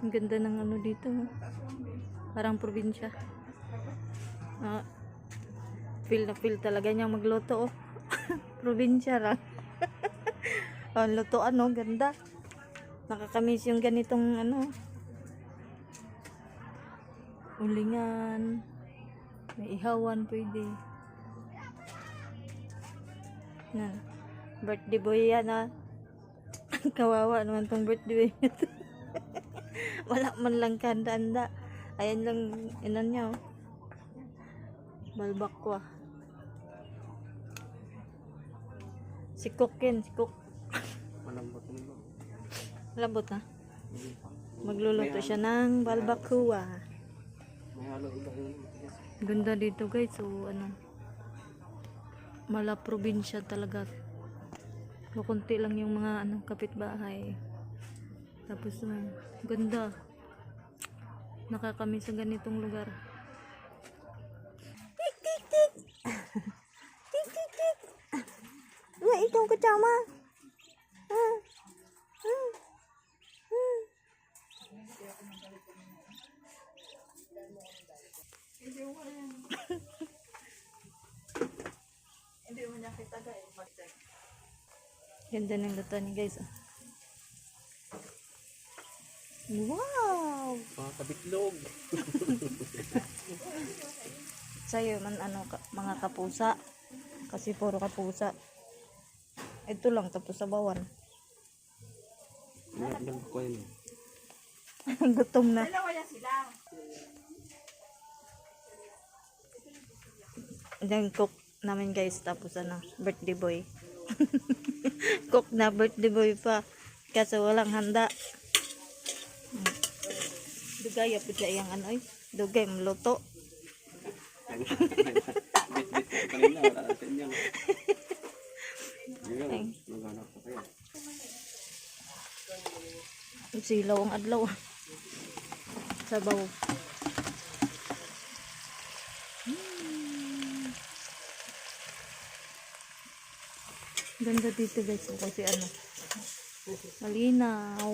Ang ganda ng ano dito. Parang probinsya. Feel na feel talaga niyang magluto. Probinsya lang. Ang lutoan, no? Ganda. Nakakamiss yung ganitong ano. Ulingan. May ihawan pwede. Yan. Birthday boy yan, ha. Kawawa naman tong birthday boy. Wala man lang kanda-anda. Ayan lang, inan niya, oh. Balbakwa. Si Cook yan, si Cook. Malambot nito. Lambot na. Magluluto siya ng balbakwa. May halo iba yun. Ganda dito, guys. So, ano, mala probinsya talaga. Kunti lang yung mga ano, kapitbahay. Tapos, ganda. Nakakamiss sa ganitong lugar. Tik, tik, tik. Tik, tik, tik. Wah, itong kacama. Ganda ng luto ni guys. Wow! Mga kabitlog. Sa'yo man ano, mga kapusa. Kasi puro kapusa. Ito lang, tapos sabawan. Malambot ko yun. Gutom na. Yung cook namin guys, tapos ano, birthday boy. Cook na birthday boy pa. Kasi walang handa. Dugay, apit siya yung ano, dugay, maluto. Bit-bit ko kanina. Wala natin yan. Ngayon, maghanap pa kaya. Silaw ang adlaw. Sabaw. Ganda dito guys, kasi ano, malinaw.